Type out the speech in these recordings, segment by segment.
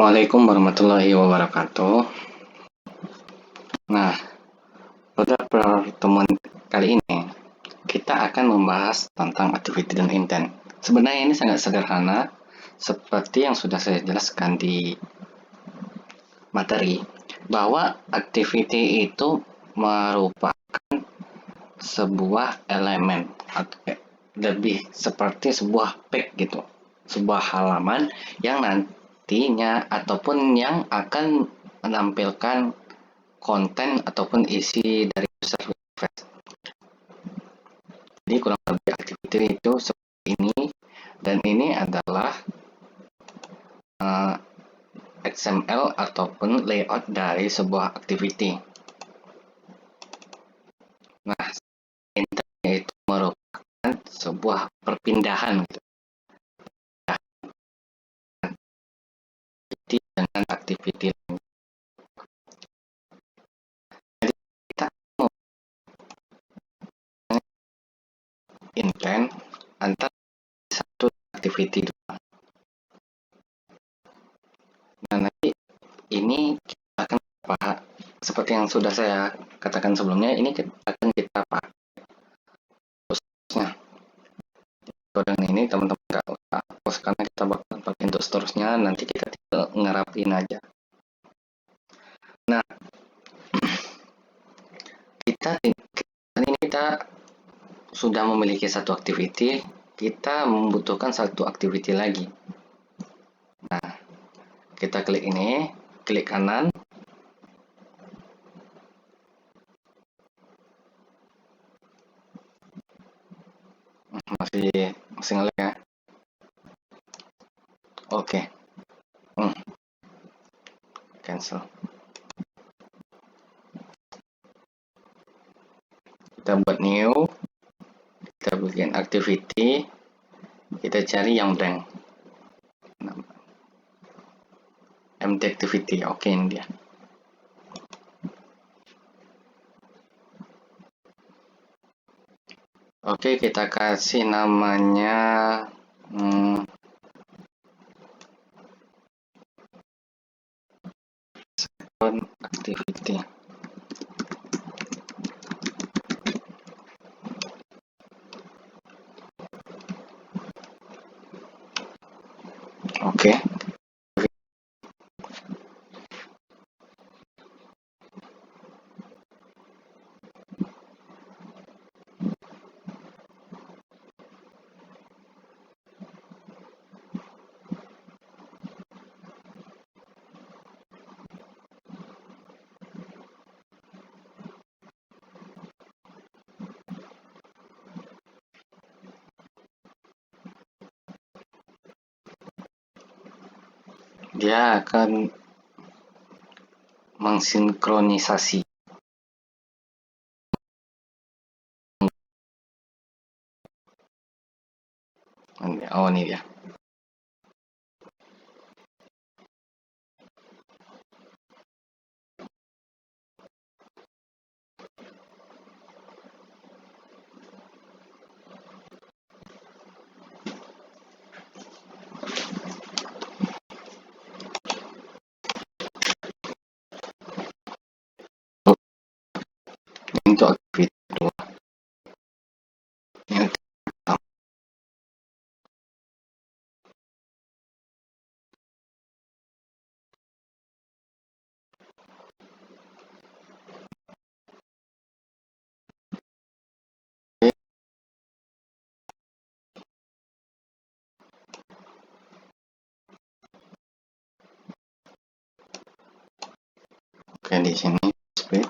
Assalamualaikum warahmatullahi wabarakatuh. Nah, pada pertemuan kali ini kita akan membahas tentang activity dan intent. Sebenarnya ini sangat sederhana, seperti yang sudah saya jelaskan di materi, bahwa activity itu merupakan sebuah elemen, lebih seperti sebuah page gitu, sebuah halaman yang nantinya ataupun yang akan menampilkan konten ataupun isi dari user request. Jadi kurang lebih activity itu seperti ini, dan ini adalah XML ataupun layout dari sebuah activity. Nah, intinya itu merupakan sebuah perpindahan gitu, dengan activity lain. Jadi kita mau intent antara satu activity doang. Nah, nanti ini kita akan seperti yang sudah saya katakan sebelumnya, ini akan kita pakai terusnya. Dengan ini teman-teman nggak usah hapus karena kita bakal pakai untuk seterusnya, nanti kita tinggal ngerapin aja. Nah, kita sudah memiliki satu activity, kita membutuhkan satu activity lagi. Nah, kita klik ini, klik kanan, masih ngelag ya. Oke. Cancel. Kita buat new, kita bikin activity, kita cari yang blank, empty activity. Oke, ini dia. Oke, kita kasih namanya second activity. Oke. Dia akan mensinkronisasi. Oh, ini dia. Untuk activity kedua. Oke, di sini split.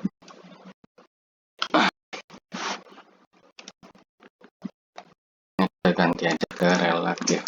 Kita ganti aja ke relatif.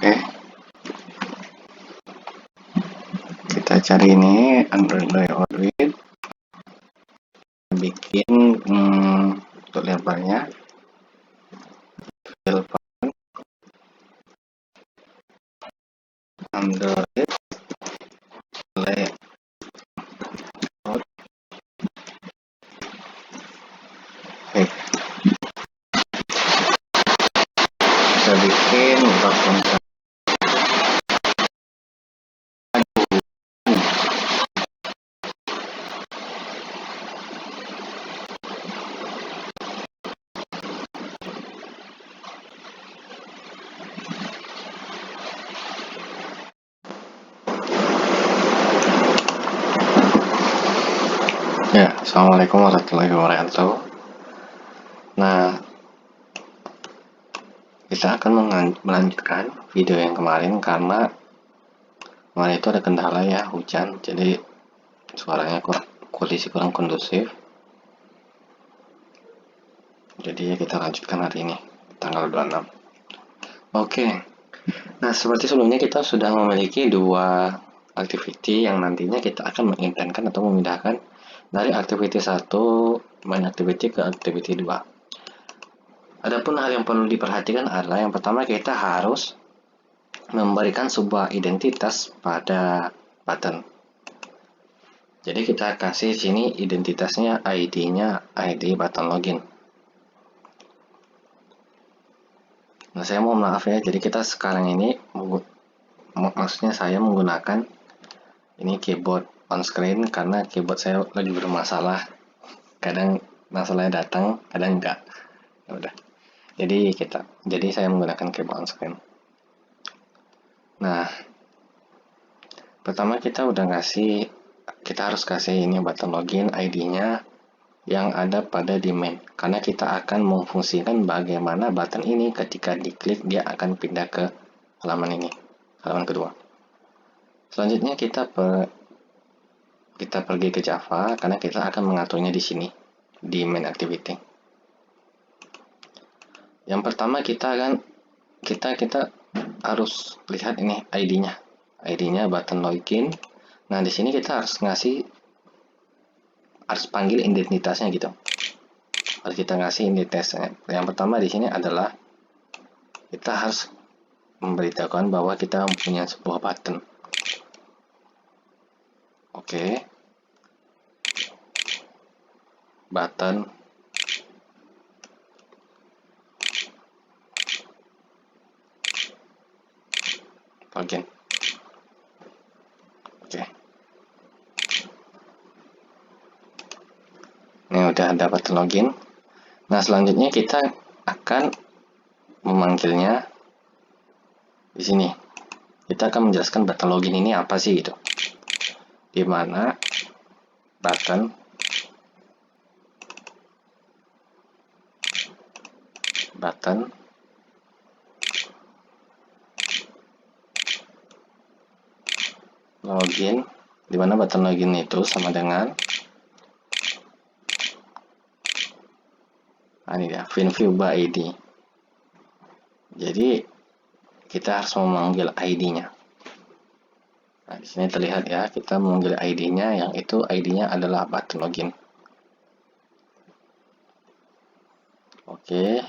Oke, kita cari ini Android by Orbit, bikin untuk lebarnya Android layout. Oke, bisa bikin background. Ya, assalamualaikum warahmatullahi wabarakatuh. Nah, kita akan melanjutkan video yang kemarin karena kemarin itu ada kendala ya, hujan, jadi suaranya kondisi kurang kondusif. Jadi kita lanjutkan hari ini, tanggal 26. Oke, nah seperti sebelumnya kita sudah memiliki dua activity yang nantinya kita akan mengintentkan atau memindahkan dari activity 1 main activity ke activity 2. Adapun hal yang perlu diperhatikan adalah yang pertama kita harus memberikan sebuah identitas pada button. Jadi kita kasih sini identitasnya ID-nya ID button login. Nah, saya mohon maaf ya, jadi kita sekarang ini maksudnya saya menggunakan ini keyboard on screen karena keyboard saya lagi bermasalah. Kadang masalahnya datang, kadang enggak. Ya udah. Jadi saya menggunakan keyboard on screen. Nah, pertama kita harus kasih ini button login ID-nya yang ada pada di main, karena kita akan memfungsikan bagaimana button ini ketika diklik dia akan pindah ke halaman ini, halaman kedua. Selanjutnya kita pergi ke Java karena kita akan mengaturnya di sini di main activity. Yang pertama kita harus lihat ini ID-nya button login. Nah, di sini kita harus panggil identitasnya gitu. Harus kita ngasih identitasnya. Yang pertama di sini adalah kita harus memberitahukan bahwa kita mempunyai sebuah button. Oke. Button login. Oke. Ini udah ada button login. Nah, selanjutnya kita akan memanggilnya di sini. Kita akan menjelaskan button login ini apa sih gitu. Di mana button login, di mana button login itu sama dengan ini dia, WinView by ID. Jadi kita harus memanggil ID-nya. Nah, di sini terlihat ya, kita memanggil ID-nya yang itu ID-nya adalah button login. Oke.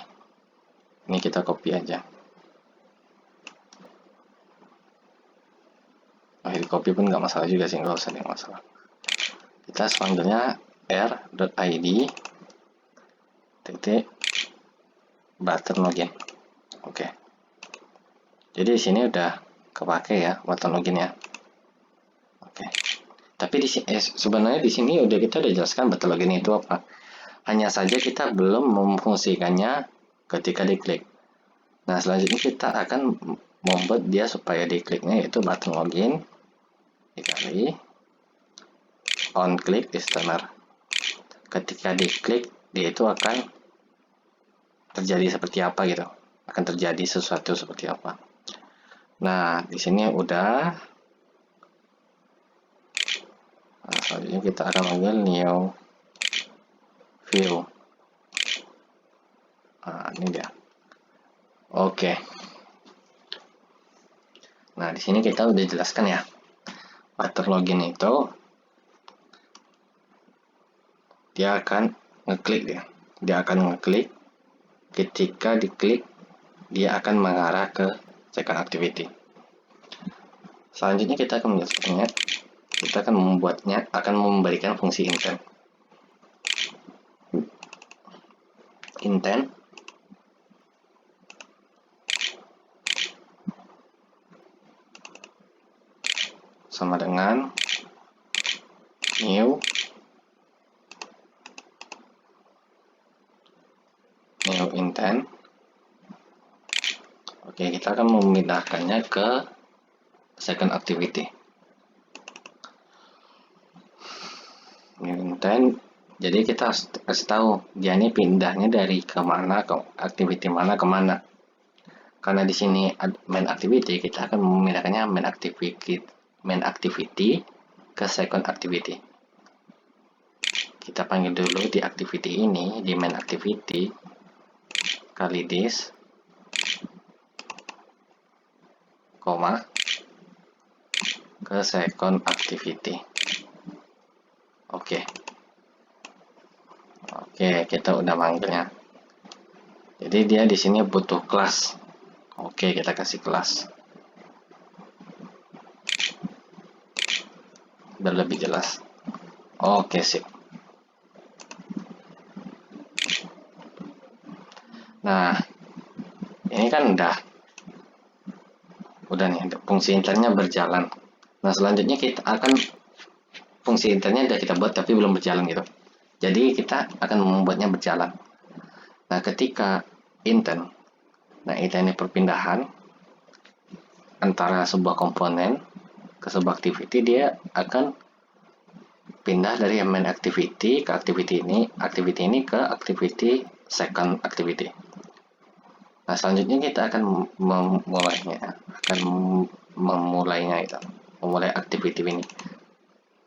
Ini kita copy aja. Di copy pun nggak masalah juga sih, nggak usah ada masalah. Kita panggilnya r.id titik button login. Oke. Jadi di sini udah kepake ya button login ya. Oke. Tapi sebenarnya di sini kita udah jelaskan button login itu apa. Hanya saja kita belum memfungsikannya ketika diklik. Nah, selanjutnya kita akan membuat dia supaya dikliknya yaitu button login dikali on click listener. Ketika diklik dia itu akan terjadi seperti apa gitu. Akan terjadi sesuatu seperti apa. Nah, di sini udah. Nah, selanjutnya kita akan panggil new view. Nah, ini dia. Oke. Nah, di sini kita udah jelaskan ya. Pattern login itu dia akan ngeklik dia. Dia akan ngeklik. Ketika diklik, dia akan mengarah ke second activity. Selanjutnya kita akan menjelaskannya. Kita akan membuatnya, akan memberikan fungsi intent. Intent sama dengan new intent. Oke, kita akan memindahkannya ke second activity. New intent. Jadi kita harus kasih tahu dia ini pindahnya dari kemana, ke activity mana ke mana. Karena di sini main activity, kita akan memindahkannya main activity ke second activity. Kita panggil dulu di activity ini, di main activity kali this, koma, ke second activity. Oke, kita udah manggilnya. Jadi dia di sini butuh kelas. Oke, kita kasih kelas. Biar lebih jelas. Oke, sip. Nah, ini kan udah nih, fungsi internnya berjalan. Nah, selanjutnya kita akan fungsi internnya udah kita buat tapi belum berjalan gitu. Jadi kita akan membuatnya berjalan. Nah, ketika intern, nah ini perpindahan antara sebuah komponen ke sebuah activity, dia akan pindah dari main activity ke activity ini ke activity second activity. Nah, selanjutnya kita akan memulai activity ini.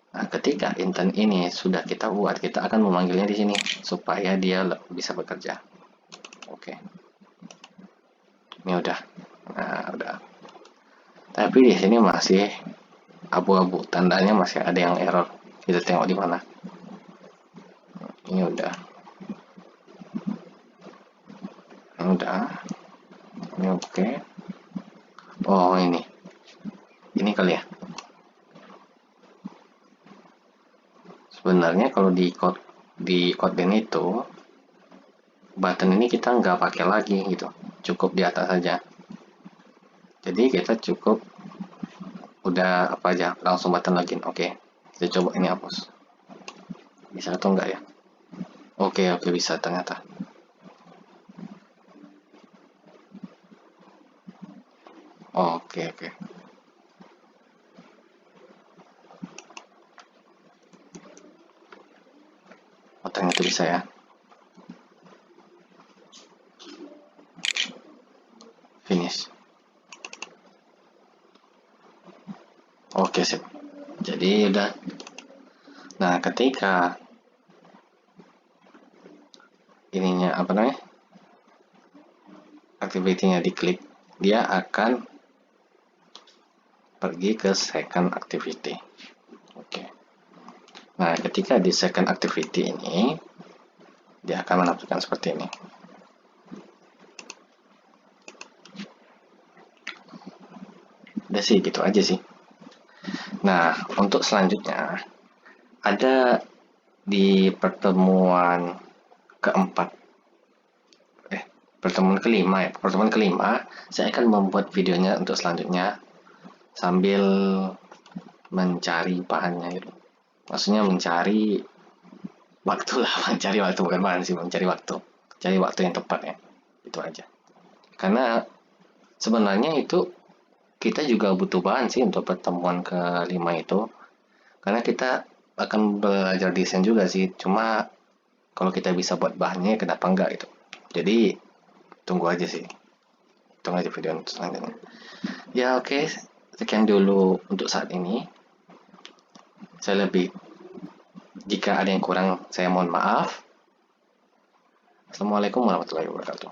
Nah, ketika intern ini sudah kita buat, kita akan memanggilnya di sini supaya dia bisa bekerja. Oke. Ini udah. Nah, udah. Tapi di sini masih abu-abu, tandanya masih ada yang error. Kita tengok di mana. Ini udah. Ini udah. Ini oke. Oh, ini. Ini kali ya. Sebenarnya kalau di Kotlin itu button ini kita nggak pakai lagi gitu, cukup di atas saja. Jadi kita cukup udah apa aja langsung button login. Oke, kita coba ini hapus. Bisa atau enggak ya? Oke, bisa ternyata. Oke. Oh, ternyata bisa ya. Finish. Oke, sip. Jadi udah. Nah, ketika ininya apa namanya? Activity-nya diklik, dia akan pergi ke second activity. Oke. Nah, ketika di second activity ini, dia akan menampilkan seperti ini. Udah sih, gitu aja sih. Nah, untuk selanjutnya, ada di pertemuan keempat, pertemuan kelima, saya akan membuat videonya untuk selanjutnya sambil mencari bahannya gitu. Maksudnya mencari waktu lah, mencari waktu bukan bahan sih, mencari waktu yang tepat ya, itu aja. Karena sebenarnya itu kita juga butuh bahan sih untuk pertemuan kelima itu, karena kita akan belajar desain juga sih, cuma kalau kita bisa buat bahannya kenapa enggak gitu. Jadi tunggu aja sih, tunggu aja video selanjutnya ya. Oke, sekian dulu untuk saat ini. Jika ada yang kurang, saya mohon maaf. Assalamualaikum warahmatullahi wabarakatuh.